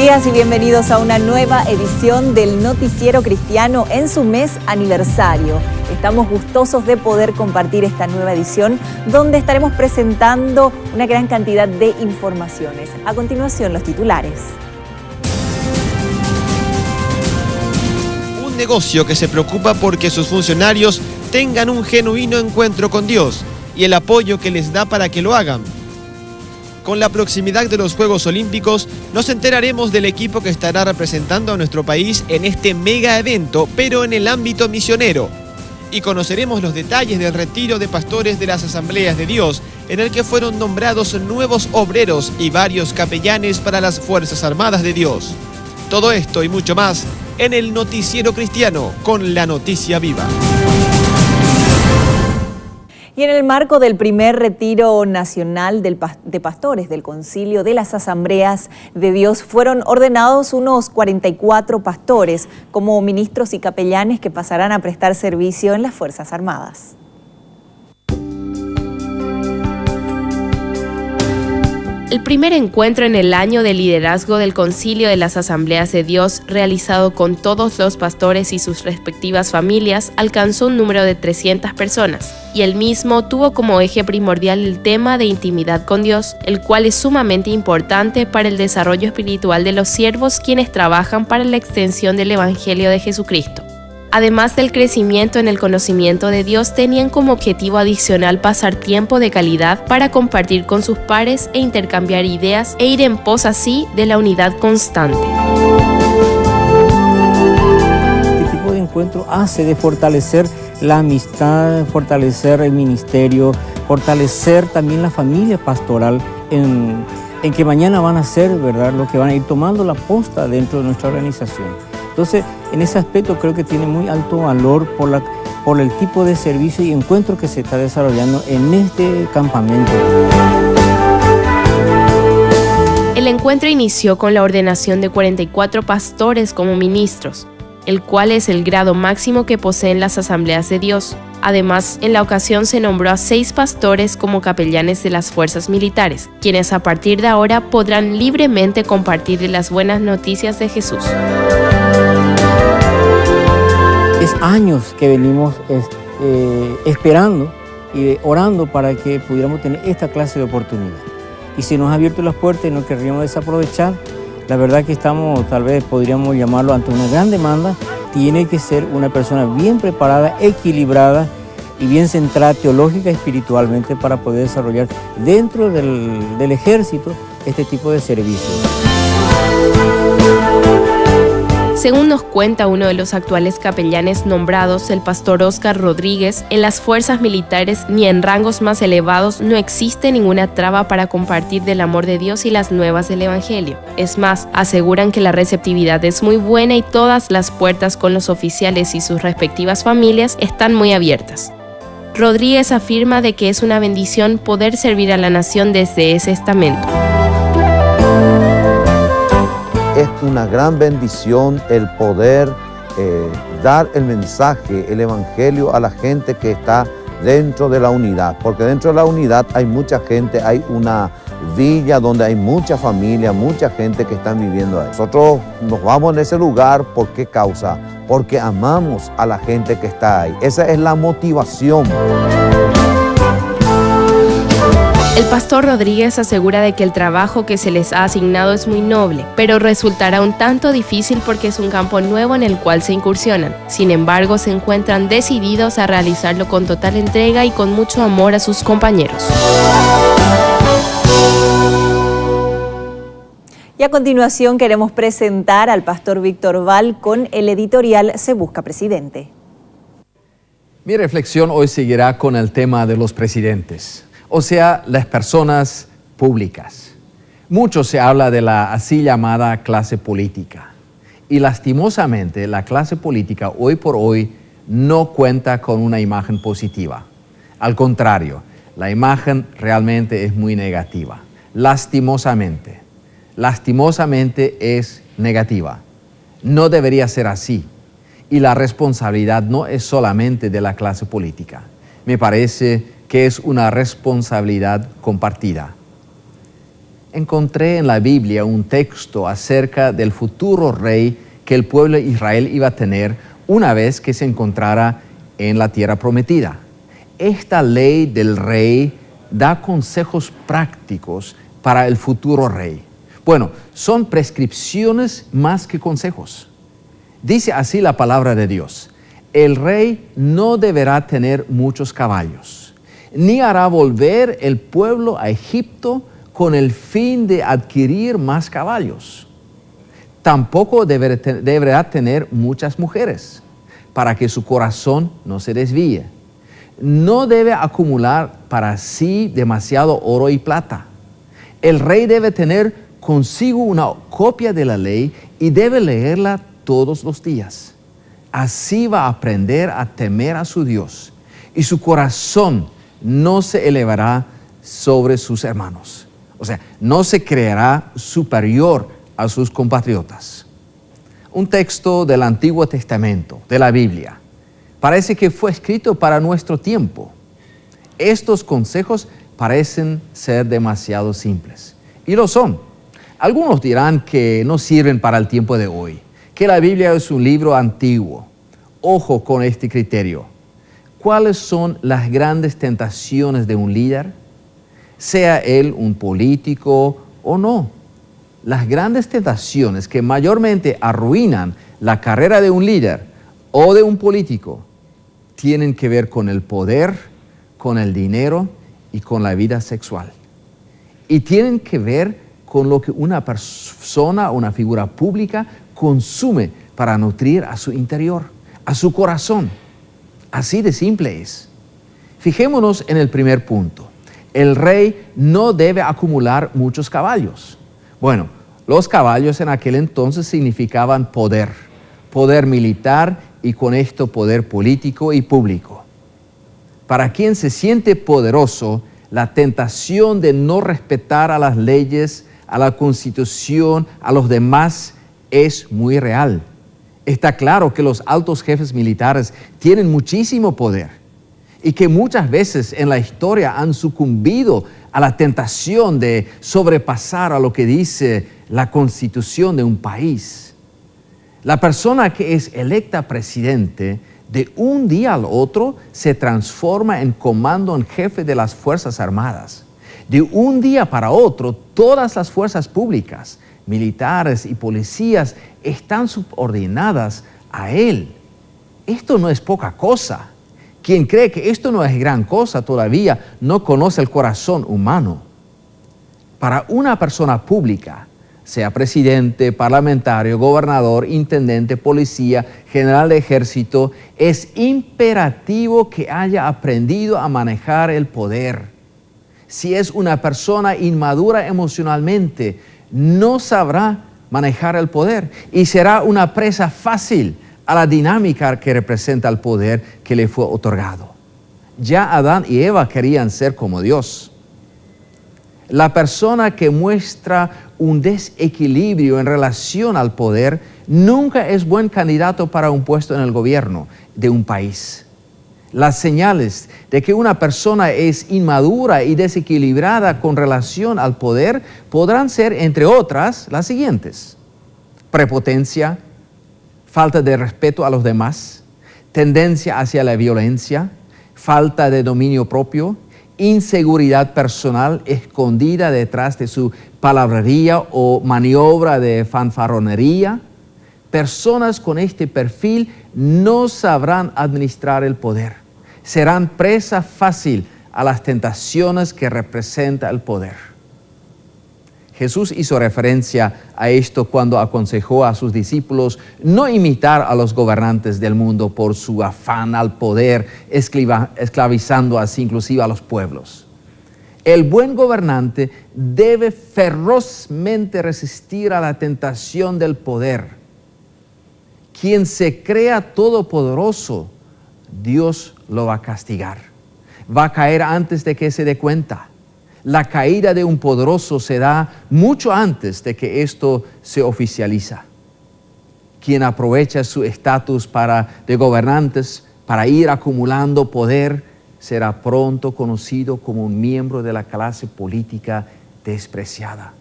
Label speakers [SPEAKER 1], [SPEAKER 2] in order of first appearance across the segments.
[SPEAKER 1] días y bienvenidos a una nueva edición del Noticiero Cristiano en su mes aniversario. Estamos gustosos de poder compartir esta nueva edición donde estaremos presentando una gran cantidad de informaciones. A continuación, los titulares.
[SPEAKER 2] Un negocio que se preocupa porque sus funcionarios tengan un genuino encuentro con Dios y el apoyo que les da para que lo hagan. Con la proximidad de los Juegos Olímpicos, nos enteraremos del equipo que estará representando a nuestro país en este mega evento, pero en el ámbito misionero. Y conoceremos los detalles del retiro de pastores de las Asambleas de Dios, en el que fueron nombrados nuevos obreros y varios capellanes para las Fuerzas Armadas de Dios. Todo esto y mucho más en el Noticiero Cristiano, con la noticia viva.
[SPEAKER 1] Y en el marco del primer retiro nacional de pastores del Concilio de las Asambleas de Dios, fueron ordenados unos 44 pastores como ministros y capellanes que pasarán a prestar servicio en las Fuerzas Armadas.
[SPEAKER 3] El primer encuentro en el año de liderazgo del Concilio de las Asambleas de Dios, realizado con todos los pastores y sus respectivas familias, alcanzó un número de 300 personas, y el mismo tuvo como eje primordial el tema de intimidad con Dios, el cual es sumamente importante para el desarrollo espiritual de los siervos quienes trabajan para la extensión del Evangelio de Jesucristo. Además del crecimiento en el conocimiento de Dios, tenían como objetivo adicional pasar tiempo de calidad para compartir con sus pares e intercambiar ideas e ir en pos así de la unidad constante.
[SPEAKER 4] Este tipo de encuentro hace de fortalecer la amistad, fortalecer el ministerio, fortalecer también la familia pastoral en que mañana van a ser, ¿verdad?, lo que van a ir tomando la posta dentro de nuestra organización. Entonces, en ese aspecto creo que tiene muy alto valor por el tipo de servicio y encuentro que se está desarrollando en este campamento.
[SPEAKER 3] El encuentro inició con la ordenación de 44 pastores como ministros, el cual es el grado máximo que poseen las Asambleas de Dios. Además, en la ocasión se nombró a 6 pastores como capellanes de las fuerzas militares, quienes a partir de ahora podrán libremente compartir de las buenas noticias de Jesús.
[SPEAKER 4] Es años que venimos esperando y orando para que pudiéramos tener esta clase de oportunidad. Y se nos ha abierto las puertas y no querríamos desaprovechar. La verdad que estamos, tal vez podríamos llamarlo, ante una gran demanda. Tiene que ser una persona bien preparada, equilibrada y bien centrada teológica y espiritualmente para poder desarrollar dentro del ejército este tipo de servicios.
[SPEAKER 3] Según nos cuenta uno de los actuales capellanes nombrados, el pastor Oscar Rodríguez, en las fuerzas militares ni en rangos más elevados no existe ninguna traba para compartir del amor de Dios y las nuevas del Evangelio. Es más, aseguran que la receptividad es muy buena y todas las puertas con los oficiales y sus respectivas familias están muy abiertas. Rodríguez afirma de que es una bendición poder servir a la nación desde ese estamento.
[SPEAKER 5] Es una gran bendición el poder dar el mensaje, el evangelio a la gente que está dentro de la unidad, porque dentro de la unidad hay mucha gente, hay una villa donde hay mucha familia, mucha gente que están viviendo ahí. Nosotros nos vamos en ese lugar, ¿por qué causa? Porque amamos a la gente que está ahí. Esa es la motivación.
[SPEAKER 3] El pastor Rodríguez asegura de que el trabajo que se les ha asignado es muy noble, pero resultará un tanto difícil porque es un campo nuevo en el cual se incursionan. Sin embargo, se encuentran decididos a realizarlo con total entrega y con mucho amor a sus compañeros.
[SPEAKER 1] Y a continuación queremos presentar al pastor Víctor Val con el editorial Se Busca Presidente.
[SPEAKER 6] Mi reflexión hoy seguirá con el tema de los presidentes, o sea, las personas públicas. Mucho se habla de la así llamada clase política. Y lastimosamente, la clase política hoy por hoy no cuenta con una imagen positiva. Al contrario, la imagen realmente es muy negativa. Lastimosamente es negativa. No debería ser así. Y la responsabilidad no es solamente de la clase política. Me parece que es una responsabilidad compartida. encontré en la Biblia un texto acerca del futuro rey que el pueblo de Israel iba a tener una vez que se encontrara en la tierra prometida. Esta ley del rey da consejos prácticos para el futuro rey. Bueno, son prescripciones más que consejos. Dice así la palabra de Dios: el rey no deberá tener muchos caballos, ni hará volver el pueblo a Egipto con el fin de adquirir más caballos. Tampoco deberá tener muchas mujeres, para que su corazón no se desvíe. No debe acumular para sí demasiado oro y plata. El rey debe tener consigo una copia de la ley y debe leerla todos los días. Así va a aprender a temer a su Dios, y su corazón no se elevará sobre sus hermanos. O sea, no se creerá superior a sus compatriotas. Un texto del Antiguo Testamento, de la Biblia, parece que fue escrito para nuestro tiempo. Estos consejos parecen ser demasiado simples, y lo son. Algunos dirán que no sirven para el tiempo de hoy, que la Biblia es un libro antiguo. Ojo con este criterio. ¿Cuáles son las grandes tentaciones de un líder? Sea él un político o no. Las grandes tentaciones que mayormente arruinan la carrera de un líder o de un político tienen que ver con el poder, con el dinero y con la vida sexual. Y tienen que ver con lo que una persona, una figura pública, consume para nutrir a su interior, a su corazón. Así de simple es. Fijémonos en el primer punto. El rey no debe acumular muchos caballos. Bueno, los caballos en aquel entonces significaban poder, poder militar y con esto poder político y público. Para quien se siente poderoso, la tentación de no respetar a las leyes, a la Constitución, a los demás, es muy real. Está claro que los altos jefes militares tienen muchísimo poder y que muchas veces en la historia han sucumbido a la tentación de sobrepasar a lo que dice la Constitución de un país. La persona que es electa presidente, de un día al otro se transforma en comando en jefe de las Fuerzas Armadas. De un día para otro, todas las fuerzas públicas, militares y policías están subordinadas a él. Esto no es poca cosa. Quien cree que esto no es gran cosa todavía no conoce el corazón humano. Para una persona pública, sea presidente, parlamentario, gobernador, intendente, policía, general de ejército, es imperativo que haya aprendido a manejar el poder. Si es una persona inmadura emocionalmente, no sabrá manejar el poder y será una presa fácil a la dinámica que representa el poder que le fue otorgado. Ya Adán y Eva querían ser como Dios. La persona que muestra un desequilibrio en relación al poder nunca es buen candidato para un puesto en el gobierno de un país. Las señales de que una persona es inmadura y desequilibrada con relación al poder podrán ser, entre otras, las siguientes: prepotencia, falta de respeto a los demás, tendencia hacia la violencia, falta de dominio propio, inseguridad personal escondida detrás de su palabrería o maniobra de fanfarronería. Personas con este perfil no sabrán administrar el poder. Serán presa fácil a las tentaciones que representa el poder. Jesús hizo referencia a esto cuando aconsejó a sus discípulos no imitar a los gobernantes del mundo por su afán al poder, esclavizando así inclusive a los pueblos. El buen gobernante debe ferozmente resistir a la tentación del poder. Quien se crea todopoderoso, Dios lo va a castigar. Va a caer antes de que se dé cuenta. La caída de un poderoso se da mucho antes de que esto se oficializa. Quien aprovecha su estatus de gobernantes para ir acumulando poder será pronto conocido como un miembro de la clase política despreciada.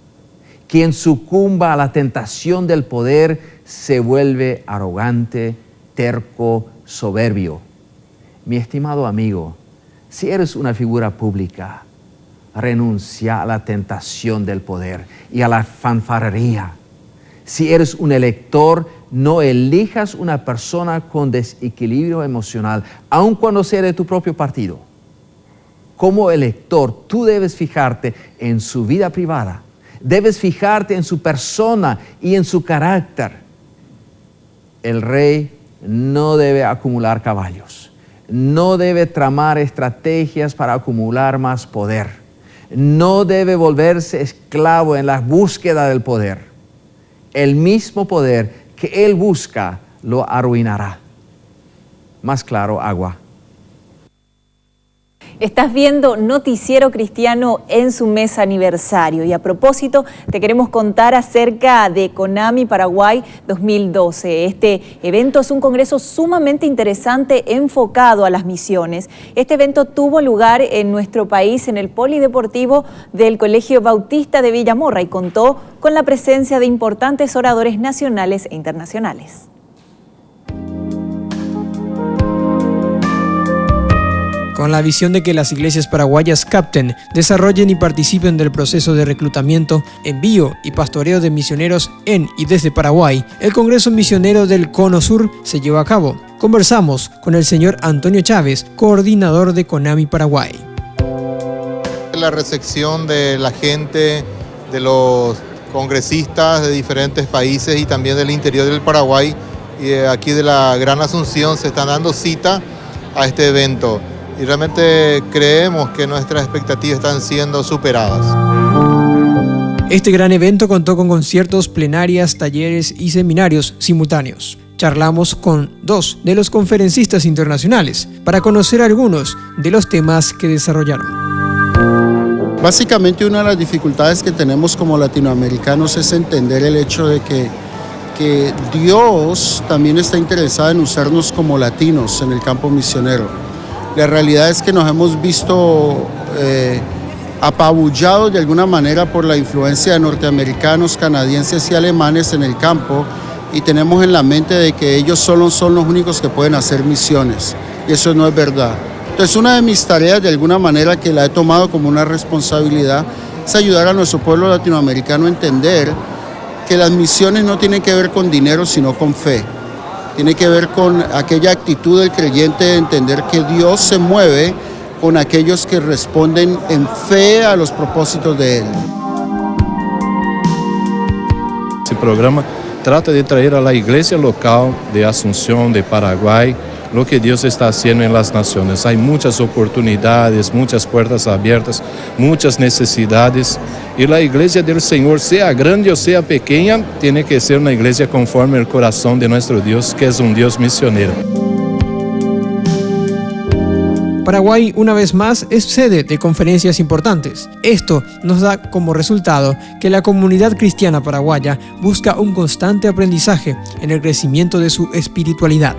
[SPEAKER 6] Quien sucumba a la tentación del poder se vuelve arrogante, terco, soberbio. Mi estimado amigo, si eres una figura pública, renuncia a la tentación del poder y a la fanfarrería. Si eres un elector, no elijas una persona con desequilibrio emocional, aun cuando sea de tu propio partido. Como elector, tú debes fijarte en su vida privada, debes fijarte en su persona y en su carácter. El rey no debe acumular caballos, no debe tramar estrategias para acumular más poder, no debe volverse esclavo en la búsqueda del poder. El mismo poder que él busca lo arruinará. Más claro, agua.
[SPEAKER 1] Estás viendo Noticiero Cristiano en su mes aniversario y a propósito te queremos contar acerca de Conami Paraguay 2012. Este evento es un congreso sumamente interesante enfocado a las misiones. Este evento tuvo lugar en nuestro país en el Polideportivo del Colegio Bautista de Villamorra y contó con la presencia de importantes oradores nacionales e internacionales.
[SPEAKER 7] Con la visión de que las iglesias paraguayas capten, desarrollen y participen del proceso de reclutamiento, envío y pastoreo de misioneros en y desde Paraguay, el Congreso Misionero del Cono Sur se llevó a cabo. Conversamos con el señor Antonio Chávez, coordinador de Conami Paraguay.
[SPEAKER 8] La recepción de la gente, de los congresistas de diferentes países y también del interior del Paraguay y de aquí de la Gran Asunción se están dando cita a este evento. Y realmente creemos que nuestras expectativas están siendo superadas.
[SPEAKER 7] Este gran evento contó con conciertos, plenarias, talleres y seminarios simultáneos. Charlamos con 2 de los conferencistas internacionales para conocer algunos de los temas que desarrollaron.
[SPEAKER 9] Básicamente una de las dificultades que tenemos como latinoamericanos es entender el hecho de que Dios también está interesado en usarnos como latinos en el campo misionero. La realidad es que nos hemos visto apabullados de alguna manera por la influencia de norteamericanos, canadienses y alemanes en el campo y tenemos en la mente de que ellos solo son los únicos que pueden hacer misiones y eso no es verdad. Entonces una de mis tareas de alguna manera que la he tomado como una responsabilidad es ayudar a nuestro pueblo latinoamericano a entender que las misiones no tienen que ver con dinero sino con fe. Tiene que ver con aquella actitud del creyente de entender que Dios se mueve con aquellos que responden en fe a los propósitos de Él.
[SPEAKER 10] Este programa trata de traer a la iglesia local de Asunción, de Paraguay, lo que Dios está haciendo en las naciones. Hay muchas oportunidades, muchas puertas abiertas, muchas necesidades. Y la iglesia del Señor, sea grande o sea pequeña, tiene que ser una iglesia conforme al corazón de nuestro Dios, que es un Dios misionero.
[SPEAKER 7] Paraguay, una vez más, es sede de conferencias importantes. Esto nos da como resultado que la comunidad cristiana paraguaya busca un constante aprendizaje en el crecimiento de su espiritualidad.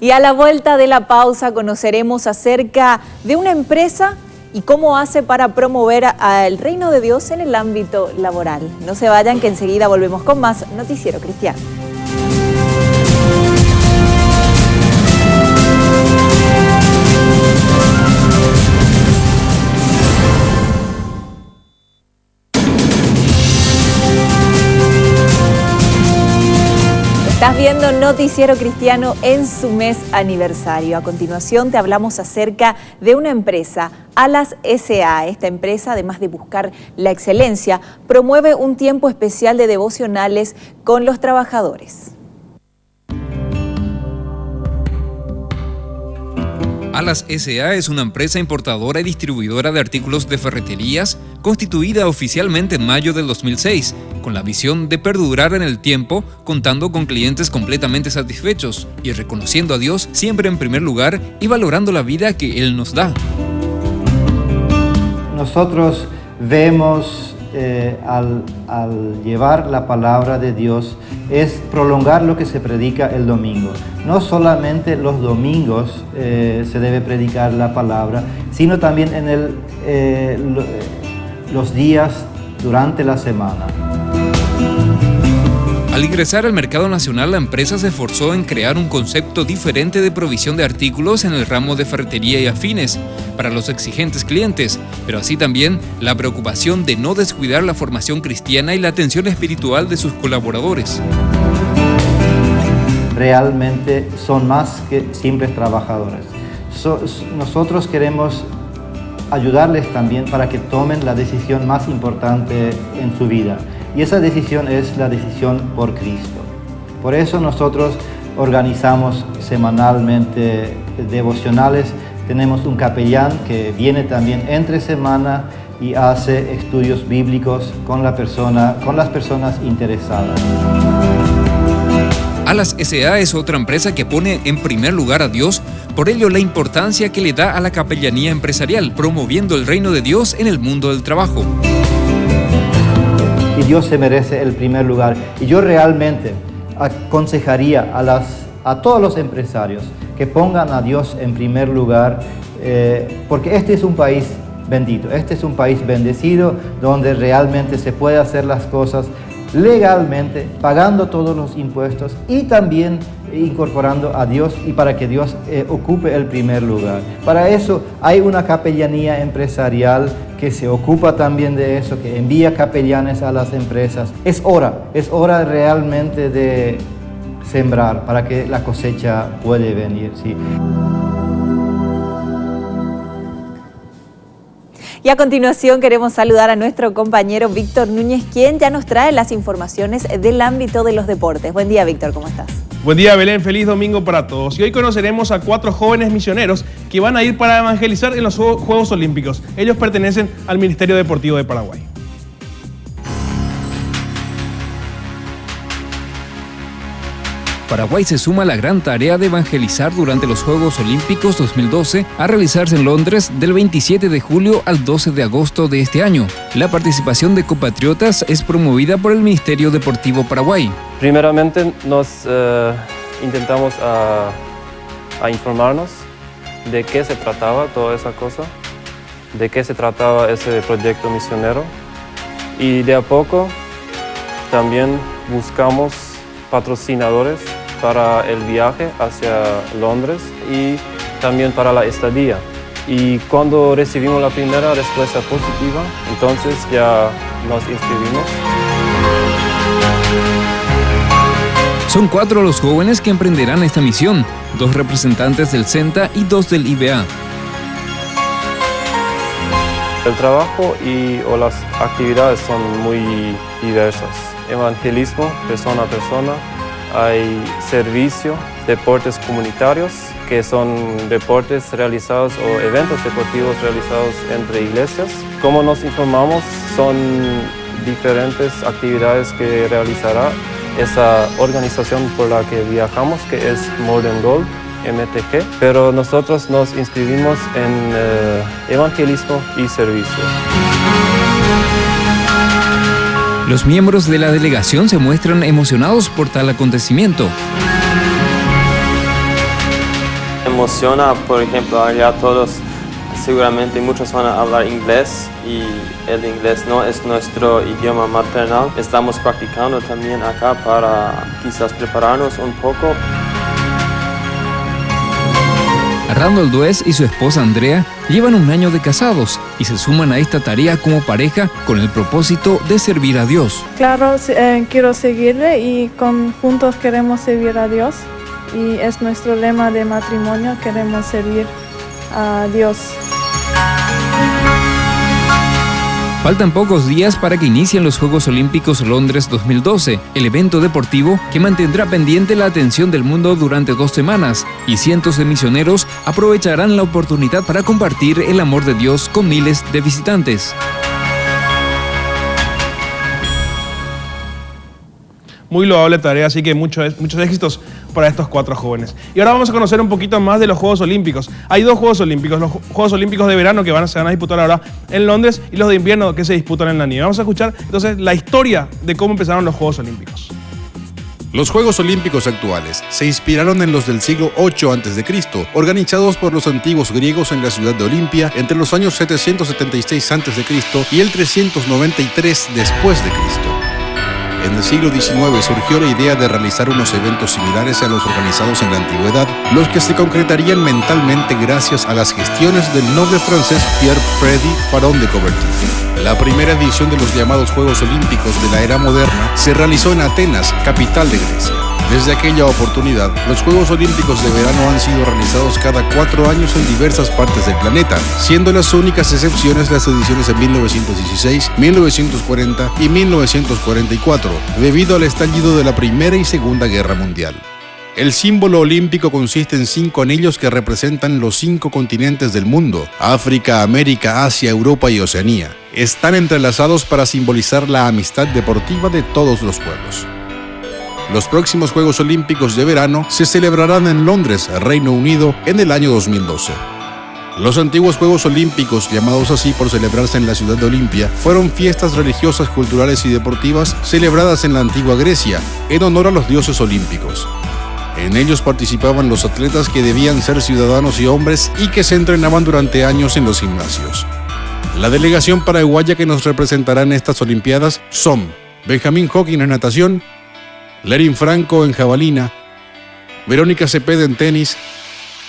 [SPEAKER 1] Y a la vuelta de la pausa conoceremos acerca de una empresa y cómo hace para promover al reino de Dios en el ámbito laboral. No se vayan, que enseguida volvemos con más Noticiero Cristiano. Estás viendo Noticiero Cristiano en su mes aniversario. A continuación te hablamos acerca de una empresa, Alas S.A. Esta empresa, además de buscar la excelencia, promueve un tiempo especial de devocionales con los trabajadores.
[SPEAKER 11] Alas S.A. es una empresa importadora y distribuidora de artículos de ferreterías, constituida oficialmente en mayo del 2006, con la visión de perdurar en el tiempo, contando con clientes completamente satisfechos y reconociendo a Dios siempre en primer lugar y valorando la vida que Él nos da.
[SPEAKER 12] Nosotros vemos al llevar la palabra de Dios es prolongar lo que se predica el domingo. No solamente los domingos se debe predicar la palabra, sino también en los días durante la semana.
[SPEAKER 11] Al ingresar al mercado nacional, la empresa se esforzó en crear un concepto diferente de provisión de artículos en el ramo de ferretería y afines para los exigentes clientes, pero así también la preocupación de no descuidar la formación cristiana y la atención espiritual de sus colaboradores.
[SPEAKER 12] Realmente son más que simples trabajadores. Nosotros queremos ayudarles también para que tomen la decisión más importante en su vida. Y esa decisión es la decisión por Cristo. Por eso nosotros organizamos semanalmente devocionales. Tenemos un capellán que viene también entre semana y hace estudios bíblicos con las personas interesadas.
[SPEAKER 11] Alas S.A. es otra empresa que pone en primer lugar a Dios, por ello la importancia que le da a la capellanía empresarial, promoviendo el reino de Dios en el mundo del trabajo.
[SPEAKER 12] Y Dios se merece el primer lugar. Y yo realmente aconsejaría a todos los empresarios que pongan a Dios en primer lugar, porque este es un país bendito, este es un país bendecido, donde realmente se puede hacer las cosas legalmente, pagando todos los impuestos y también incorporando a Dios y para que Dios ocupe el primer lugar. Para eso hay una capellanía empresarial que se ocupa también de eso, que envía capellanes a las empresas. Es hora realmente de sembrar para que la cosecha puede venir, sí.
[SPEAKER 1] Y a continuación queremos saludar a nuestro compañero Víctor Núñez, quien ya nos trae las informaciones del ámbito de los deportes. Buen día, Víctor, ¿cómo estás?
[SPEAKER 13] Buen día, Belén, feliz domingo para todos. Y hoy conoceremos a 4 jóvenes misioneros que van a ir para evangelizar en los Juegos Olímpicos. Ellos pertenecen al Ministerio Deportivo de Paraguay.
[SPEAKER 11] Paraguay se suma a la gran tarea de evangelizar durante los Juegos Olímpicos 2012 a realizarse en Londres del 27 de julio al 12 de agosto de este año. La participación de compatriotas es promovida por el Ministerio Deportivo Paraguay.
[SPEAKER 14] Primeramente nos intentamos a informarnos de qué se trataba toda esa cosa, de qué se trataba ese proyecto misionero, y de a poco también buscamos patrocinadores para el viaje hacia Londres y también para la estadía. Y cuando recibimos la primera respuesta positiva, entonces ya nos inscribimos.
[SPEAKER 11] Son 4 los jóvenes que emprenderán esta misión, 2 representantes del CENTA y 2 del IBA.
[SPEAKER 14] El trabajo o las actividades son muy diversas. Evangelismo, persona a persona, hay servicio, deportes comunitarios, que son deportes realizados o eventos deportivos realizados entre iglesias. Como nos informamos, son diferentes actividades que realizará esa organización por la que viajamos, que es More Than Gold, MTG, pero nosotros nos inscribimos en evangelismo y servicio.
[SPEAKER 11] Los miembros de la delegación se muestran emocionados por tal acontecimiento.
[SPEAKER 15] Emociona, por ejemplo, allá todos seguramente muchos van a hablar inglés y el inglés no es nuestro idioma maternal. Estamos practicando también acá para quizás prepararnos un poco.
[SPEAKER 11] Randall Duez y su esposa Andrea llevan 1 año de casados y se suman a esta tarea como pareja con el propósito de servir a Dios.
[SPEAKER 16] Claro, quiero seguirle y juntos queremos servir a Dios, y es nuestro lema de matrimonio, queremos servir a Dios.
[SPEAKER 11] Faltan pocos días para que inicien los Juegos Olímpicos Londres 2012, el evento deportivo que mantendrá pendiente la atención del mundo durante 2 semanas, y cientos de misioneros aprovecharán la oportunidad para compartir el amor de Dios con miles de visitantes.
[SPEAKER 13] muy loable tarea, así que muchos éxitos para estos 4 jóvenes. Y ahora vamos a conocer un poquito más de los Juegos Olímpicos. Hay 2 Juegos Olímpicos, los Juegos Olímpicos de verano que se van a disputar ahora en Londres y los de invierno que se disputan en la nieve. Vamos a escuchar entonces la historia de cómo empezaron los Juegos Olímpicos.
[SPEAKER 17] Los Juegos Olímpicos actuales se inspiraron en los del siglo VIII a.C., organizados por los antiguos griegos en la ciudad de Olimpia entre los años 776 a.C. y el 393 después de Cristo. En el siglo XIX surgió la idea de realizar unos eventos similares a los organizados en la antigüedad, los que se concretarían mentalmente gracias a las gestiones del noble francés Pierre Frédéric Faron de Coubertin. La primera edición de los llamados Juegos Olímpicos de la era moderna se realizó en Atenas, capital de Grecia. Desde aquella oportunidad, los Juegos Olímpicos de verano han sido realizados cada 4 años en diversas partes del planeta, siendo las únicas excepciones las ediciones de 1916, 1940 y 1944, debido al estallido de la Primera y Segunda Guerra Mundial. El símbolo olímpico consiste en 5 anillos que representan los 5 continentes del mundo: África, América, Asia, Europa y Oceanía. Están entrelazados para simbolizar la amistad deportiva de todos los pueblos. Los próximos Juegos Olímpicos de verano se celebrarán en Londres, Reino Unido, en el año 2012. Los antiguos Juegos Olímpicos, llamados así por celebrarse en la ciudad de Olimpia, fueron fiestas religiosas, culturales y deportivas celebradas en la antigua Grecia, en honor a los dioses olímpicos. En ellos participaban los atletas que debían ser ciudadanos y hombres y que se entrenaban durante años en los gimnasios. La delegación paraguaya que nos representará en estas Olimpiadas son Benjamín Hawking en natación, Lerin Franco en jabalina, Verónica Cepeda en tenis,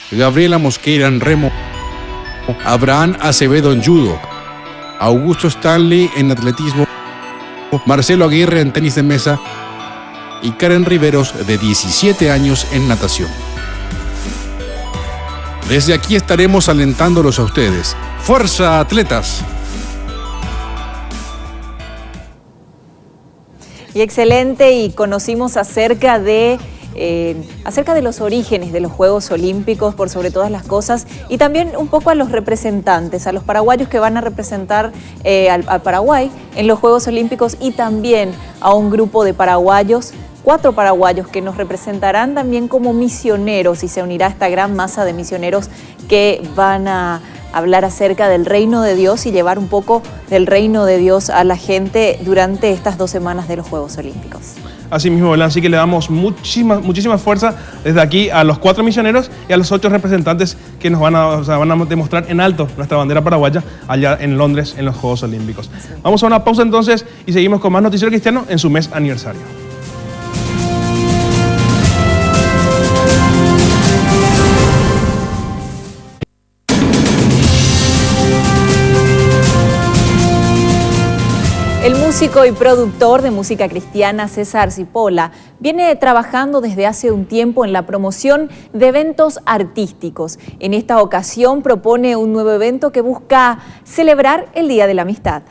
[SPEAKER 17] Gabriela Mosqueira en remo, Abraham Acevedo en judo, Augusto Stanley en atletismo, Marcelo Aguirre en tenis de mesa y Karen Riveros, de 17 años, en natación. Desde aquí estaremos alentándolos a ustedes. ¡Fuerza, atletas!
[SPEAKER 1] Y excelente, y conocimos acerca de los orígenes de los Juegos Olímpicos, por sobre todas las cosas, y también un poco a los representantes, a los paraguayos que van a representar al Paraguay en los Juegos Olímpicos, y también a un grupo de paraguayos, 4 paraguayos que nos representarán también como misioneros, y se unirá a esta gran masa de misioneros que van a hablar acerca del reino de Dios y llevar un poco del reino de Dios a la gente durante estas 2 semanas de los Juegos Olímpicos.
[SPEAKER 13] Así mismo, Belén, así que le damos muchísima fuerza desde aquí a los 4 misioneros y a los 8 representantes que nos van a demostrar en alto nuestra bandera paraguaya allá en Londres en los Juegos Olímpicos. Sí. Vamos a una pausa entonces y seguimos con más Noticiero Cristiano en su mes aniversario.
[SPEAKER 1] El músico y productor de música cristiana César Cipolla viene trabajando desde hace un tiempo en la promoción de eventos artísticos. En esta ocasión propone un nuevo evento que busca celebrar el Día de la Amistad.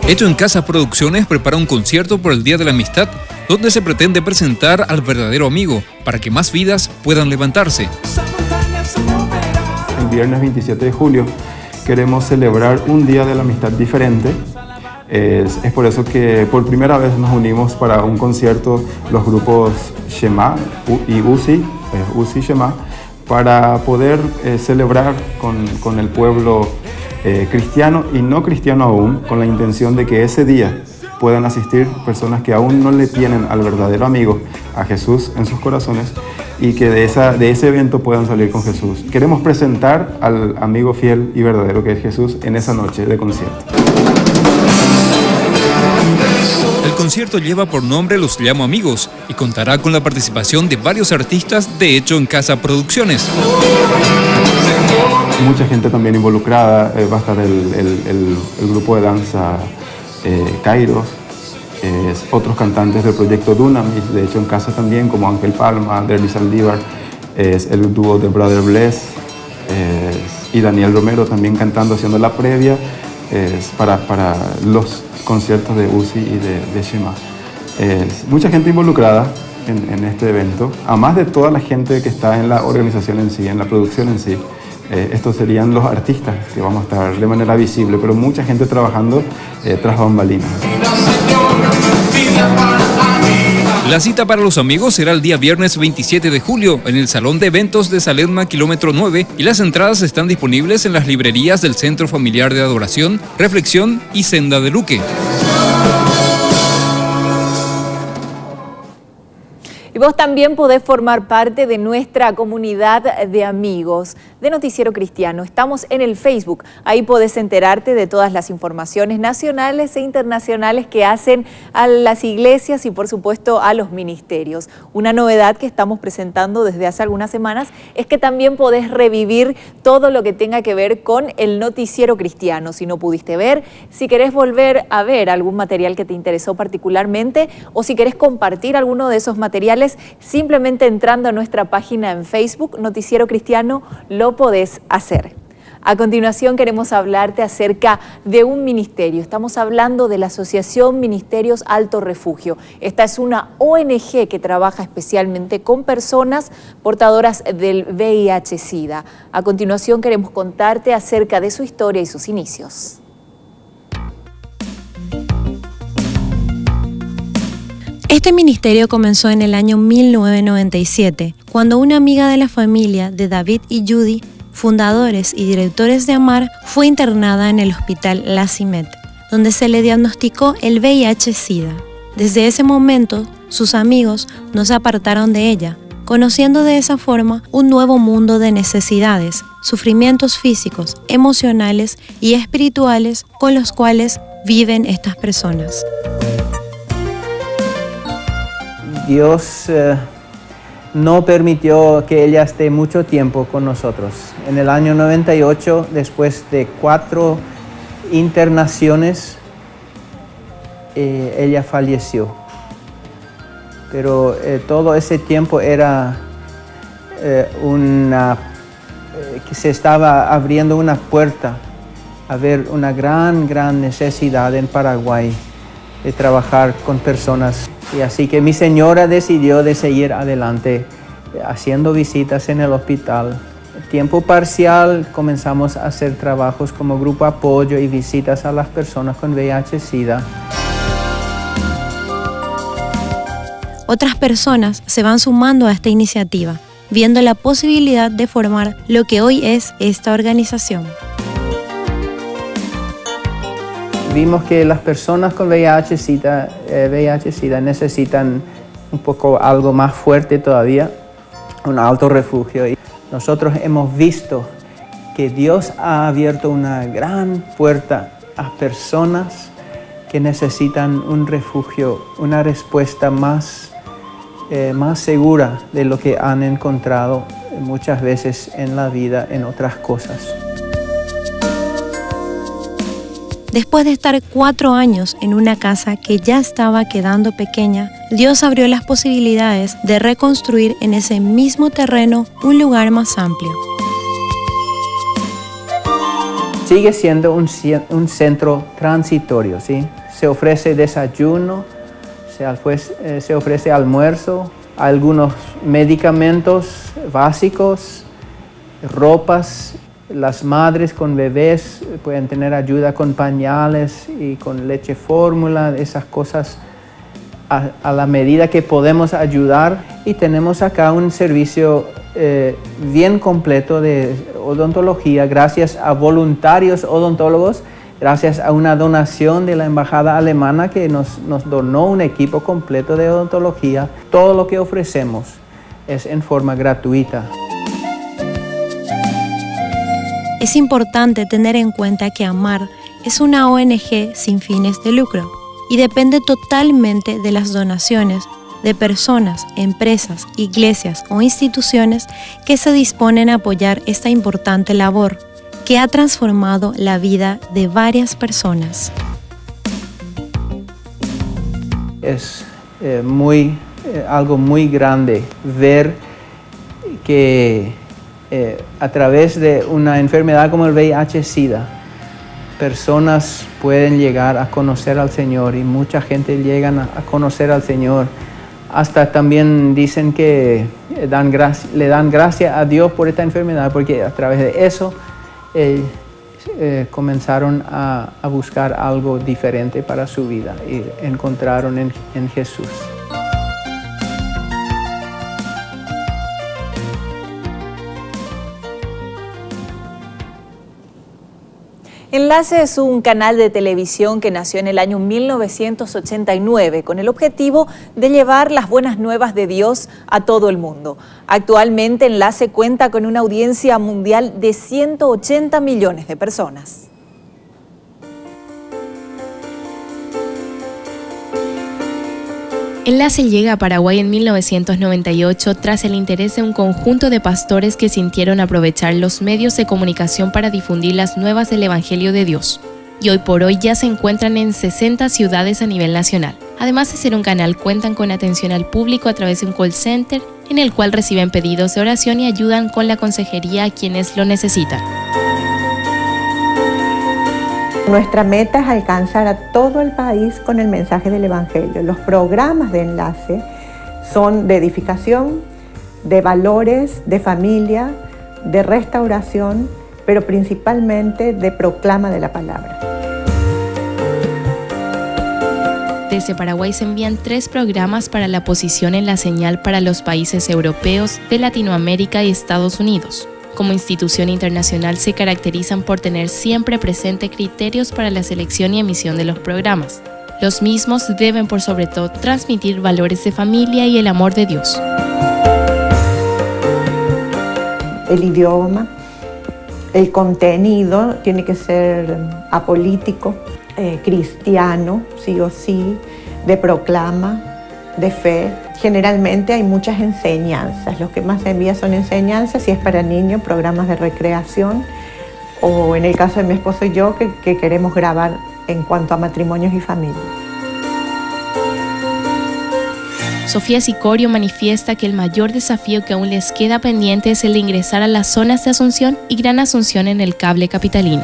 [SPEAKER 11] Hecho en Casa Producciones prepara un concierto por el Día de la Amistad, donde se pretende presentar al verdadero amigo para que más vidas puedan levantarse.
[SPEAKER 18] El viernes 27 de julio queremos celebrar un Día de la Amistad diferente. Es por eso que por primera vez nos unimos para un concierto los grupos Shema y UCI Shema, para poder celebrar con el pueblo cristiano y no cristiano aún, con la intención de que ese día puedan asistir personas que aún no le tienen al verdadero amigo, a Jesús en sus corazones, y que de ese evento puedan salir con Jesús. Queremos presentar al amigo fiel y verdadero que es Jesús en esa noche de concierto.
[SPEAKER 11] El concierto lleva por nombre Los Llamo Amigos y contará con la participación de varios artistas de Hecho en Casa Producciones.
[SPEAKER 18] Mucha gente también involucrada, va a estar el grupo de danza Kairos, otros cantantes del proyecto Dunamis, de Hecho en Casa también, como Ángel Palma, Derlis Saldívar, el dúo de Brother Bless, y Daniel Romero también cantando, haciendo la previa para los conciertos de UCI y de Shema. Mucha gente involucrada en este evento, además de toda la gente que está en la organización en sí, en la producción en sí. Estos serían los artistas que vamos a estar de manera visible, pero mucha gente trabajando tras bambalinas.
[SPEAKER 11] La cita para los amigos será el día viernes 27 de julio en el Salón de Eventos de Saledma, kilómetro 9, y las entradas están disponibles en las librerías del Centro Familiar de Adoración, Reflexión y Senda de Luque.
[SPEAKER 1] Y vos también podés formar parte de nuestra comunidad de amigos de Noticiero Cristiano. Estamos en el Facebook. Ahí podés enterarte de todas las informaciones nacionales e internacionales que hacen a las iglesias y, por supuesto, a los ministerios. Una novedad que estamos presentando desde hace algunas semanas es que también podés revivir todo lo que tenga que ver con el Noticiero Cristiano. Si no pudiste ver, si querés volver a ver algún material que te interesó particularmente o si querés compartir alguno de esos materiales, simplemente entrando a nuestra página en Facebook, Noticiero Cristiano, lo podés hacer. A continuación queremos hablarte acerca de un ministerio. Estamos hablando de la Asociación Ministerios Alto Refugio. Esta es una ONG que trabaja especialmente con personas portadoras del VIH-Sida. A continuación queremos contarte acerca de su historia y sus inicios.
[SPEAKER 19] Este ministerio comenzó en el año 1997, cuando una amiga de la familia de David y Judy, fundadores y directores de AMAR, fue internada en el hospital LACIMED, donde se le diagnosticó el VIH-Sida. Desde ese momento, sus amigos no se apartaron de ella, conociendo de esa forma un nuevo mundo de necesidades, sufrimientos físicos, emocionales y espirituales con los cuales viven estas personas.
[SPEAKER 20] Dios no permitió que ella esté mucho tiempo con nosotros. En el año 98, después de 4 internaciones, ella falleció. Pero todo ese tiempo era que se estaba abriendo una puerta a ver una gran necesidad en Paraguay de trabajar con personas. Y así que mi señora decidió de seguir adelante haciendo visitas en el hospital. Tiempo parcial comenzamos a hacer trabajos como grupo apoyo y visitas a las personas con VIH-Sida.
[SPEAKER 19] Otras personas se van sumando a esta iniciativa, viendo la posibilidad de formar lo que hoy es esta organización.
[SPEAKER 20] Vimos que las personas con VIH-Sida necesitan un poco algo más fuerte todavía, un alto refugio. Y nosotros hemos visto que Dios ha abierto una gran puerta a personas que necesitan un refugio, una respuesta más segura de lo que han encontrado muchas veces en la vida, en otras cosas.
[SPEAKER 19] Después de estar 4 años en una casa que ya estaba quedando pequeña, Dios abrió las posibilidades de reconstruir en ese mismo terreno un lugar más amplio.
[SPEAKER 20] Sigue siendo un centro transitorio, ¿sí? Se ofrece desayuno, se ofrece almuerzo, algunos medicamentos básicos, ropas. Las madres con bebés pueden tener ayuda con pañales y con leche fórmula, esas cosas a la medida que podemos ayudar. Y tenemos acá un servicio bien completo de odontología gracias a voluntarios odontólogos, gracias a una donación de la embajada alemana que nos donó un equipo completo de odontología. Todo lo que ofrecemos es en forma gratuita.
[SPEAKER 19] Es importante tener en cuenta que AMAR es una ONG sin fines de lucro y depende totalmente de las donaciones de personas, empresas, iglesias o instituciones que se disponen a apoyar esta importante labor que ha transformado la vida de varias personas.
[SPEAKER 20] Es algo muy grande ver que a través de una enfermedad como el VIH-Sida, personas pueden llegar a conocer al Señor y mucha gente llega a conocer al Señor hasta también dicen que le dan gracia a Dios por esta enfermedad, porque a través de eso comenzaron a buscar algo diferente para su vida y encontraron en Jesús.
[SPEAKER 1] Enlace es un canal de televisión que nació en el año 1989 con el objetivo de llevar las buenas nuevas de Dios a todo el mundo. Actualmente Enlace cuenta con una audiencia mundial de 180 millones de personas.
[SPEAKER 3] Enlace llega a Paraguay en 1998 tras el interés de un conjunto de pastores que sintieron aprovechar los medios de comunicación para difundir las nuevas del Evangelio de Dios. Y hoy por hoy ya se encuentran en 60 ciudades a nivel nacional. Además de ser un canal, cuentan con atención al público a través de un call center en el cual reciben pedidos de oración y ayudan con la consejería a quienes lo necesitan.
[SPEAKER 21] Nuestra meta es alcanzar a todo el país con el mensaje del Evangelio. Los programas de Enlace son de edificación, de valores, de familia, de restauración, pero principalmente de proclama de la palabra.
[SPEAKER 3] Desde Paraguay se envían 3 programas para la posición en la señal para los países europeos, de Latinoamérica y Estados Unidos. Como institución internacional se caracterizan por tener siempre presente criterios para la selección y emisión de los programas. Los mismos deben por sobre todo transmitir valores de familia y el amor de Dios.
[SPEAKER 21] El idioma, el contenido tiene que ser apolítico, cristiano, sí o sí, de proclama, de fe. Generalmente hay muchas enseñanzas, los que más se envían son enseñanzas, si es para niños, programas de recreación, o en el caso de mi esposo y yo, que queremos grabar en cuanto a matrimonios y familia.
[SPEAKER 3] Sofía Sicorio manifiesta que el mayor desafío que aún les queda pendiente es el de ingresar a las zonas de Asunción y Gran Asunción en el cable capitalino.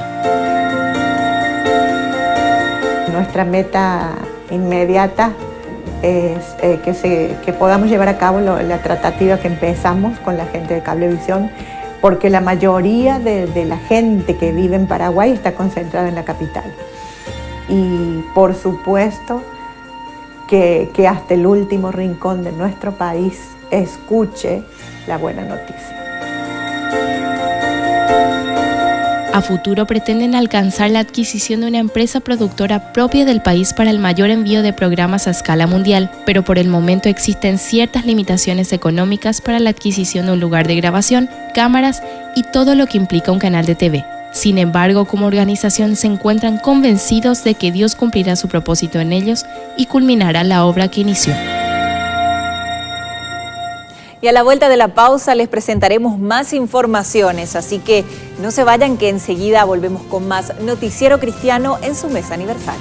[SPEAKER 21] Nuestra meta inmediata es que podamos llevar a cabo la tratativa que empezamos con la gente de Cablevisión, porque la mayoría de la gente que vive en Paraguay está concentrada en la capital. Y por supuesto que hasta el último rincón de nuestro país escuche la buena noticia.
[SPEAKER 3] A futuro pretenden alcanzar la adquisición de una empresa productora propia del país para el mayor envío de programas a escala mundial, pero por el momento existen ciertas limitaciones económicas para la adquisición de un lugar de grabación, cámaras y todo lo que implica un canal de TV. Sin embargo, como organización se encuentran convencidos de que Dios cumplirá su propósito en ellos y culminará la obra que inició.
[SPEAKER 1] Y a la vuelta de la pausa les presentaremos más informaciones, así que no se vayan que enseguida volvemos con más Noticiero Cristiano en su mes aniversario.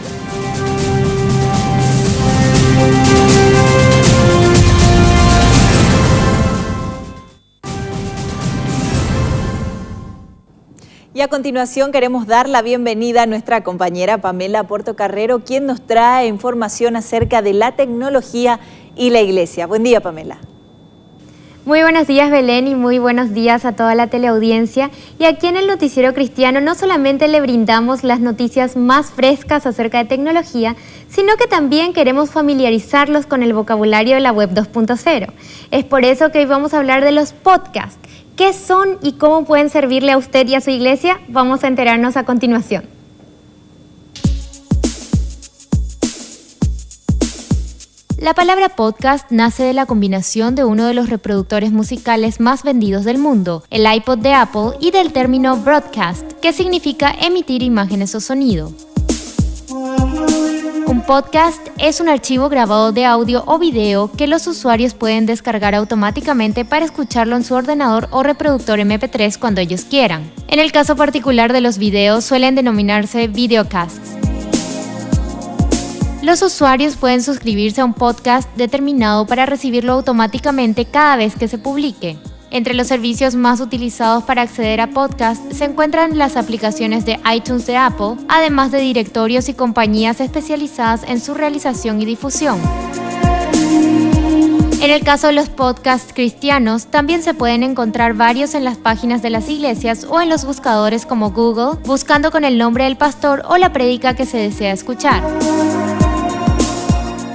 [SPEAKER 1] Y a continuación queremos dar la bienvenida a nuestra compañera Pamela Portocarrero, quien nos trae información acerca de la tecnología y la iglesia. Buen día, Pamela.
[SPEAKER 22] Muy buenos días, Belén, y muy buenos días a toda la teleaudiencia. Y aquí en el Noticiero Cristiano no solamente le brindamos las noticias más frescas acerca de tecnología, sino que también queremos familiarizarlos con el vocabulario de la Web 2.0. Es por eso que hoy vamos a hablar de los podcasts. ¿Qué son y cómo pueden servirle a usted y a su iglesia? Vamos a enterarnos a continuación. La palabra podcast nace de la combinación de uno de los reproductores musicales más vendidos del mundo, el iPod de Apple, y del término broadcast, que significa emitir imágenes o sonido. Un podcast es un archivo grabado de audio o video que los usuarios pueden descargar automáticamente para escucharlo en su ordenador o reproductor MP3 cuando ellos quieran. En el caso particular de los videos suelen denominarse videocasts. Los usuarios pueden suscribirse a un podcast determinado para recibirlo automáticamente cada vez que se publique. Entre los servicios más utilizados para acceder a podcasts se encuentran las aplicaciones de iTunes de Apple, además de directorios y compañías especializadas en su realización y difusión. En el caso de los podcasts cristianos, también se pueden encontrar varios en las páginas de las iglesias o en los buscadores como Google, buscando con el nombre del pastor o la prédica que se desea escuchar.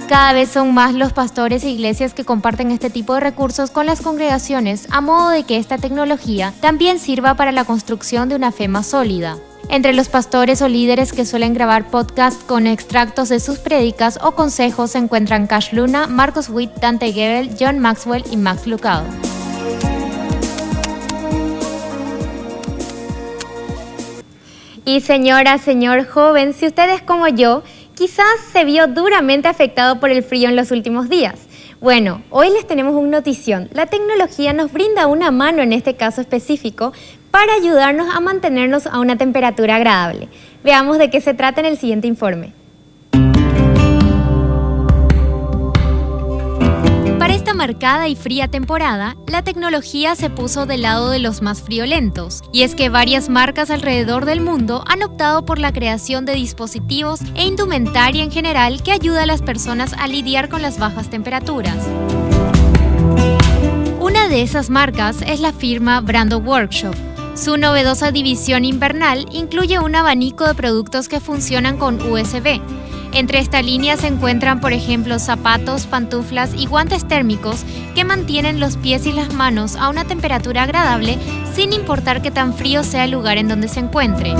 [SPEAKER 22] Cada vez son más los pastores e iglesias que comparten este tipo de recursos con las congregaciones, a modo de que esta tecnología también sirva para la construcción de una fe más sólida. Entre los pastores o líderes que suelen grabar podcasts con extractos de sus prédicas o consejos se encuentran Cash Luna, Marcus Witt, Dante Gebel, John Maxwell y Max Lucado. Y señora, señor joven, si usted es como yo, quizás se vio duramente afectado por el frío en los últimos días. Bueno, hoy les tenemos una notición. La tecnología nos brinda una mano en este caso específico para ayudarnos a mantenernos a una temperatura agradable. Veamos de qué se trata en el siguiente informe. Para esta marcada y fría temporada, la tecnología se puso del lado de los más friolentos. Y es que varias marcas alrededor del mundo han optado por la creación de dispositivos e indumentaria en general que ayuda a las personas a lidiar con las bajas temperaturas. Una de esas marcas es la firma Brando Workshop. Su novedosa división invernal incluye un abanico de productos que funcionan con USB. Entre esta línea se encuentran, por ejemplo, zapatos, pantuflas y guantes térmicos que mantienen los pies y las manos a una temperatura agradable sin importar qué tan frío sea el lugar en donde se encuentre.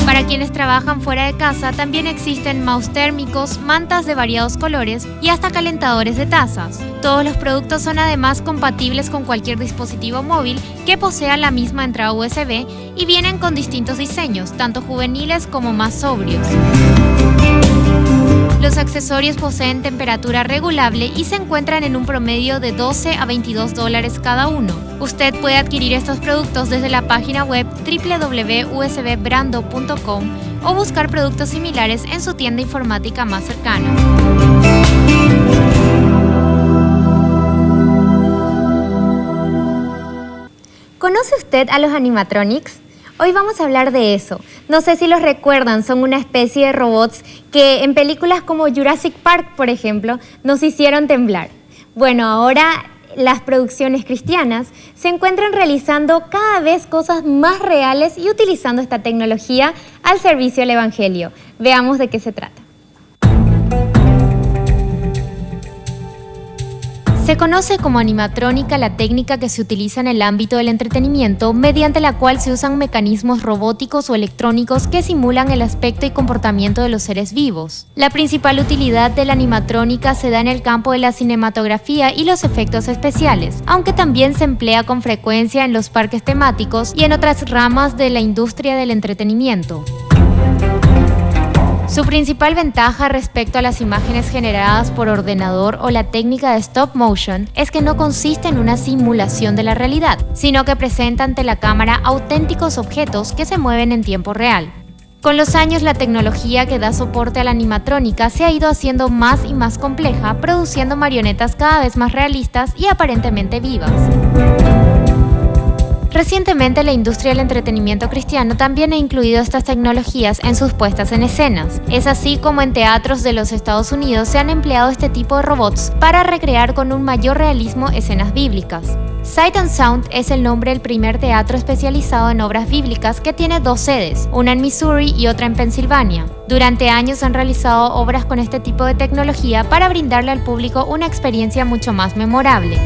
[SPEAKER 22] Para quienes trabajan fuera de casa también existen mouse térmicos, mantas de variados colores y hasta calentadores de tazas. Todos los productos son además compatibles con cualquier dispositivo móvil que posea la misma entrada USB y vienen con distintos diseños, tanto juveniles como más sobrios. Los accesorios poseen temperatura regulable y se encuentran en un promedio de $12 a $22 cada uno. Usted puede adquirir estos productos desde la página web www.usbbrando.com o buscar productos similares en su tienda informática más cercana. ¿Conoce usted a los animatronics? Hoy vamos a hablar de eso. No sé si los recuerdan, son una especie de robots que en películas como Jurassic Park, por ejemplo, nos hicieron temblar. Bueno, ahora las producciones cristianas se encuentran realizando cada vez cosas más reales y utilizando esta tecnología al servicio del Evangelio. Veamos de qué se trata. Se conoce como animatrónica la técnica que se utiliza en el ámbito del entretenimiento, mediante la cual se usan mecanismos robóticos o electrónicos que simulan el aspecto y comportamiento de los seres vivos. La principal utilidad de la animatrónica se da en el campo de la cinematografía y los efectos especiales, aunque también se emplea con frecuencia en los parques temáticos y en otras ramas de la industria del entretenimiento. Su principal ventaja respecto a las imágenes generadas por ordenador o la técnica de stop motion es que no consiste en una simulación de la realidad, sino que presenta ante la cámara auténticos objetos que se mueven en tiempo real. Con los años, la tecnología que da soporte a la animatrónica se ha ido haciendo más y más compleja, produciendo marionetas cada vez más realistas y aparentemente vivas. Recientemente, la industria del entretenimiento cristiano también ha incluido estas tecnologías en sus puestas en escenas. Es así como en teatros de los Estados Unidos se han empleado este tipo de robots para recrear con un mayor realismo escenas bíblicas. Sight and Sound es el nombre del primer teatro especializado en obras bíblicas que tiene 2 sedes, una en Missouri y otra en Pensilvania. Durante años han realizado obras con este tipo de tecnología para brindarle al público una experiencia mucho más memorable.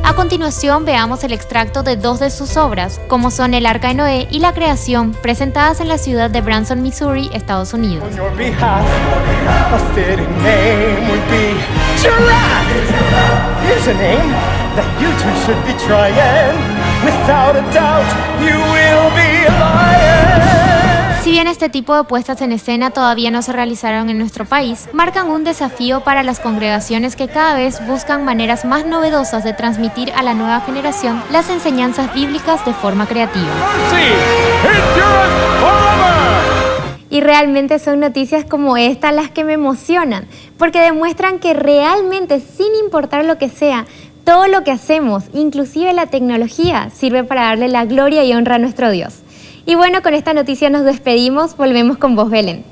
[SPEAKER 22] A continuación, veamos el extracto de 2 de sus obras, como son El Arca de Noé y La Creación, presentadas en la ciudad de Branson, Missouri, Estados Unidos. Si bien este tipo de puestas en escena todavía no se realizaron en nuestro país, marcan un desafío para las congregaciones que cada vez buscan maneras más novedosas de transmitir a la nueva generación las enseñanzas bíblicas de forma creativa. Y realmente son noticias como esta las que me emocionan, porque demuestran que realmente, sin importar lo que sea, todo lo que hacemos, inclusive la tecnología, sirve para darle la gloria y honra a nuestro Dios. Y bueno, con esta noticia nos despedimos, volvemos con vos, Belén.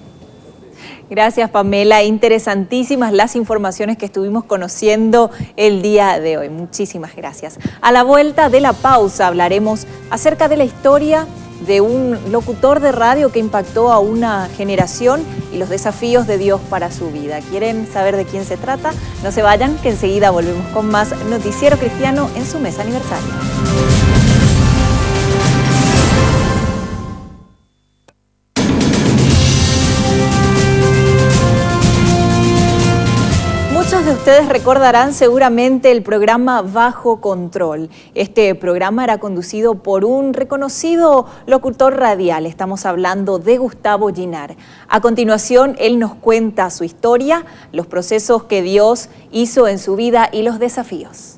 [SPEAKER 1] Gracias, Pamela. Interesantísimas las informaciones que estuvimos conociendo el día de hoy. Muchísimas gracias. A la vuelta de la pausa hablaremos acerca de la historia de un locutor de radio que impactó a una generación y los desafíos de Dios para su vida. ¿Quieren saber de quién se trata? No se vayan, que enseguida volvemos con más Noticiero Cristiano en su mes aniversario. Muchos de ustedes recordarán seguramente el programa Bajo Control. Este programa era conducido por un reconocido locutor radial. Estamos hablando de Gustavo Ginar. A continuación, él nos cuenta su historia, los procesos que Dios hizo en su vida y los desafíos.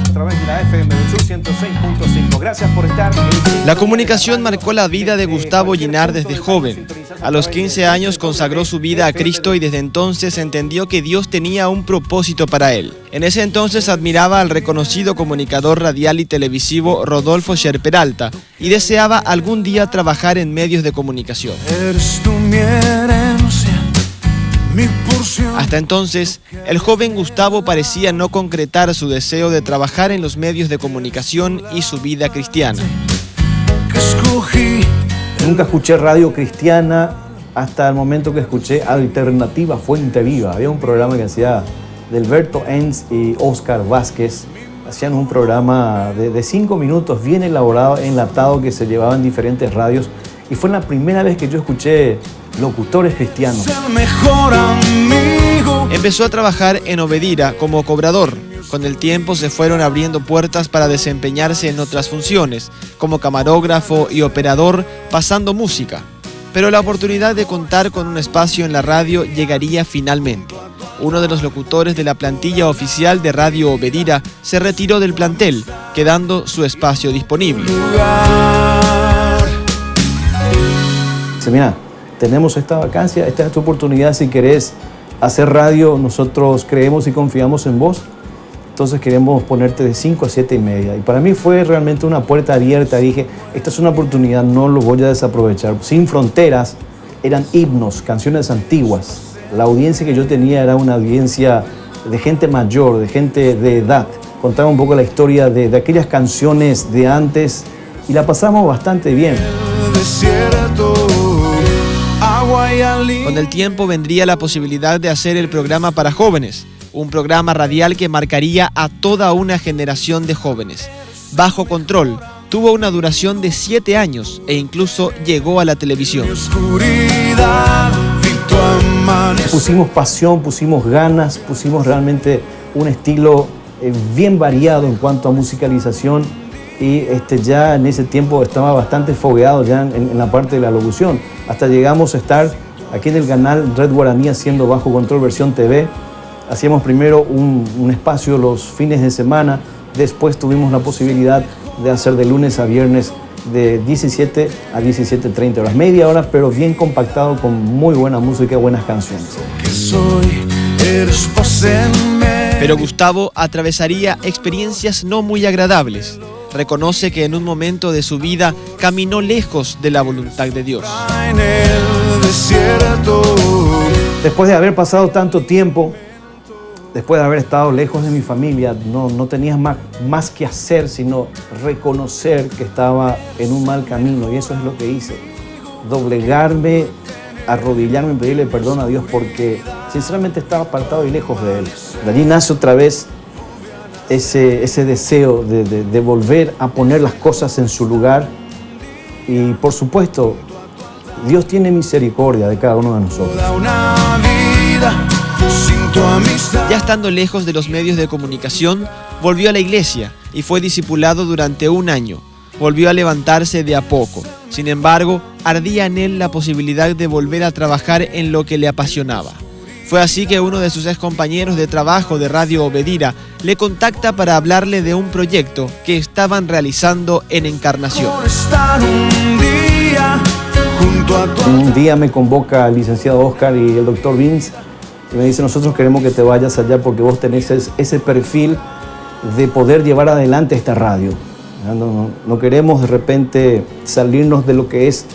[SPEAKER 2] A través de la FM del Sur 106.5. Gracias por estar.
[SPEAKER 4] La comunicación marcó la vida de Gustavo Ginar desde joven. A los 15 años consagró su vida a Cristo y desde entonces entendió que Dios tenía un propósito para él. En ese entonces admiraba al reconocido comunicador radial y televisivo Rodolfo Sher Peralta y deseaba algún día trabajar en medios de comunicación. Hasta entonces, el joven Gustavo parecía no concretar su deseo de trabajar en los medios de comunicación y su vida cristiana.
[SPEAKER 2] Nunca escuché radio cristiana hasta el momento que escuché Alternativa Fuente Viva. Había un programa que hacía Delberto Enz y Oscar Vázquez. Hacían un programa de 5 minutos, bien elaborado, enlatado, que se llevaba en diferentes radios. Y fue la primera vez que yo escuché locutores cristianos.
[SPEAKER 4] Empezó a trabajar en Obedira como cobrador. Con el tiempo se fueron abriendo puertas para desempeñarse en otras funciones, como camarógrafo y operador, pasando música. Pero la oportunidad de contar con un espacio en la radio llegaría finalmente. Uno de los locutores de la plantilla oficial de Radio Obedira se retiró del plantel, quedando su espacio disponible.
[SPEAKER 2] Dice, mira, tenemos esta vacancia, esta es tu oportunidad, si querés hacer radio, nosotros creemos y confiamos en vos, entonces queremos ponerte de 5 a 7 y media. Y para mí fue realmente una puerta abierta, dije, esta es una oportunidad, no lo voy a desaprovechar. Sin Fronteras eran himnos, canciones antiguas. La audiencia que yo tenía era una audiencia de gente mayor, de gente de edad. Contaba un poco la historia de aquellas canciones de antes y la pasamos bastante bien.
[SPEAKER 4] Con el tiempo vendría la posibilidad de hacer el programa para jóvenes, un programa radial que marcaría a toda una generación de jóvenes. Bajo Control tuvo una duración de 7 años e incluso llegó a la televisión.
[SPEAKER 2] Pusimos pasión, pusimos ganas, pusimos realmente un estilo bien variado en cuanto a musicalización y ya en ese tiempo estaba bastante fogueado ya en la parte de la locución. Hasta llegamos a estar aquí en el canal Red Guaraní haciendo Bajo Control versión TV. Hacíamos primero un espacio los fines de semana, después tuvimos la posibilidad de hacer de lunes a viernes de 17 a 17:30 horas, media hora, pero bien compactado con muy buena música y buenas canciones.
[SPEAKER 4] Pero Gustavo atravesaría experiencias no muy agradables. Reconoce que en un momento de su vida caminó lejos de la voluntad de Dios.
[SPEAKER 2] Después de haber pasado tanto tiempo, después de haber estado lejos de mi familia, no tenía más que hacer sino reconocer que estaba en un mal camino, y eso es lo que hice. Doblegarme, arrodillarme y pedirle perdón a Dios porque sinceramente estaba apartado y lejos de Él. De allí nace otra vez ese deseo de volver a poner las cosas en su lugar y por supuesto Dios tiene misericordia de cada uno de nosotros.
[SPEAKER 4] Ya estando lejos de los medios de comunicación, volvió a la iglesia y fue discipulado durante 1 año. Volvió a levantarse de a poco. Sin embargo, ardía en él la posibilidad de volver a trabajar en lo que le apasionaba. Fue así que uno de sus excompañeros de trabajo de Radio Obedira le contacta para hablarle de un proyecto que estaban realizando en Encarnación.
[SPEAKER 2] Un día me convoca el licenciado Oscar y el doctor Vince y me dice, nosotros queremos que te vayas allá porque vos tenés ese perfil de poder llevar adelante esta radio. No queremos de repente salirnos de lo que es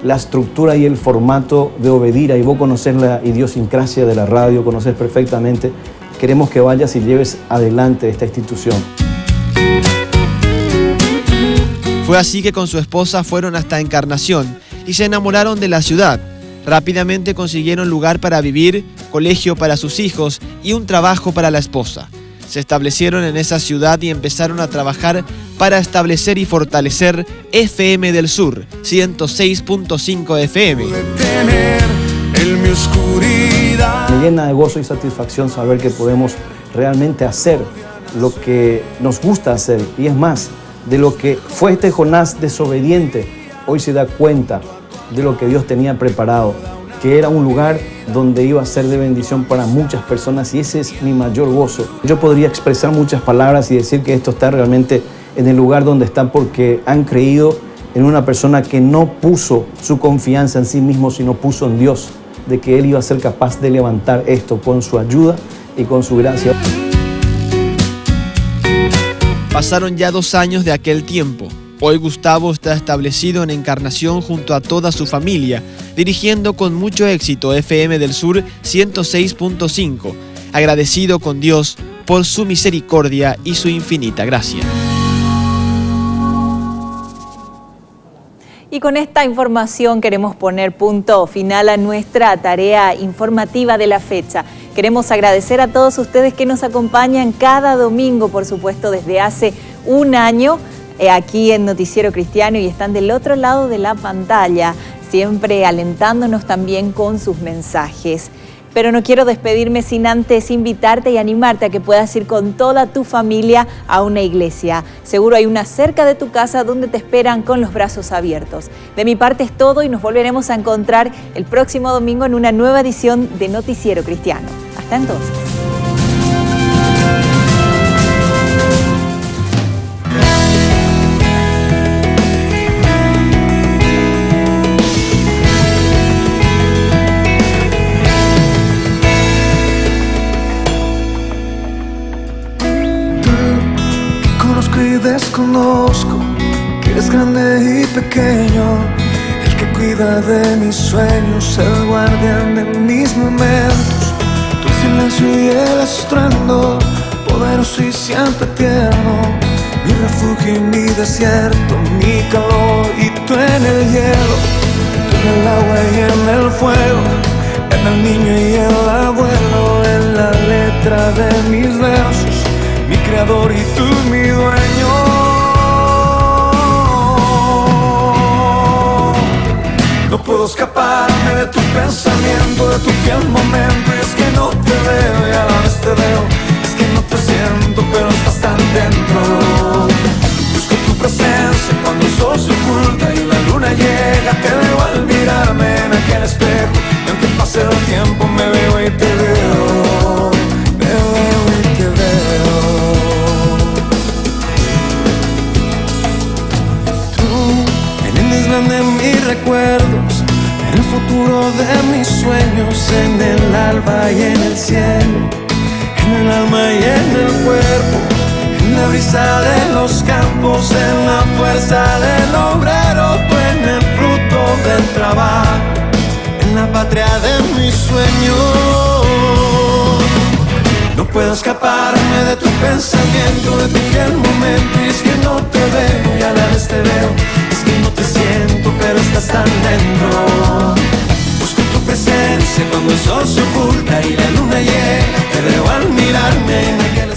[SPEAKER 2] la estructura y el formato de Obedira, y vos conocés la idiosincrasia de la radio, conocés perfectamente. Queremos que vayas y lleves adelante esta institución.
[SPEAKER 4] Fue así que con su esposa fueron hasta Encarnación y se enamoraron de la ciudad. Rápidamente consiguieron lugar para vivir, colegio para sus hijos y un trabajo para la esposa. Se establecieron en esa ciudad y empezaron a trabajar para establecer y fortalecer FM del Sur, 106.5 FM.
[SPEAKER 2] Me llena de gozo y satisfacción saber que podemos realmente hacer lo que nos gusta hacer. Y es más, de lo que fue este Jonás desobediente, hoy se da cuenta de lo que Dios tenía preparado, que era un lugar donde iba a ser de bendición para muchas personas, y ese es mi mayor gozo. Yo podría expresar muchas palabras y decir que esto está realmente en el lugar donde está porque han creído en una persona que no puso su confianza en sí mismo, sino puso en Dios, de que Él iba a ser capaz de levantar esto con su ayuda y con su gracia.
[SPEAKER 4] Pasaron ya 2 años de aquel tiempo. Hoy Gustavo está establecido en Encarnación junto a toda su familia, dirigiendo con mucho éxito FM del Sur 106.5, agradecido con Dios por su misericordia y su infinita gracia.
[SPEAKER 1] Y con esta información queremos poner punto final a nuestra tarea informativa de la fecha. Queremos agradecer a todos ustedes que nos acompañan cada domingo, por supuesto, desde hace un año, aquí en Noticiero Cristiano, y están del otro lado de la pantalla, siempre alentándonos también con sus mensajes. Pero no quiero despedirme sin antes invitarte y animarte a que puedas ir con toda tu familia a una iglesia. Seguro hay una cerca de tu casa donde te esperan con los brazos abiertos. De mi parte es todo y nos volveremos a encontrar el próximo domingo en una nueva edición de Noticiero Cristiano. Hasta entonces.
[SPEAKER 5] Desconozco que eres grande y pequeño, el que cuida de mis sueños, el guardián de mis momentos, tu silencio y el estruendo, poderoso y siempre tierno, mi refugio y mi desierto, mi calor y tú en el hielo, tú en el agua y en el fuego, en el niño y el abuelo, en la letra de mis versos, mi creador y tú mi dueño. No puedo escaparme de tu pensamiento, de tu fiel momento, y es que no te veo y a la vez te veo, es que no te siento pero estás tan dentro. Busco tu presencia cuando el sol se oculta y la luna llega, te veo al mirarme en aquel espejo, y aunque pase el tiempo me veo y te veo, me veo y te veo. De mis recuerdos, en el futuro de mis sueños, en el alba y en el cielo, en el alma y en el cuerpo, en la brisa de los campos, en la fuerza del obrero, tú en el fruto del trabajo, en la patria de mis sueños. No puedo escaparme de tu pensamiento, de tu fiel momento, y es que no te veo y a la vez te veo, es que no te siento pero estás tan dentro. Busco tu presencia cuando el sol se oculta y la luna llega, te veo al mirarme en aquel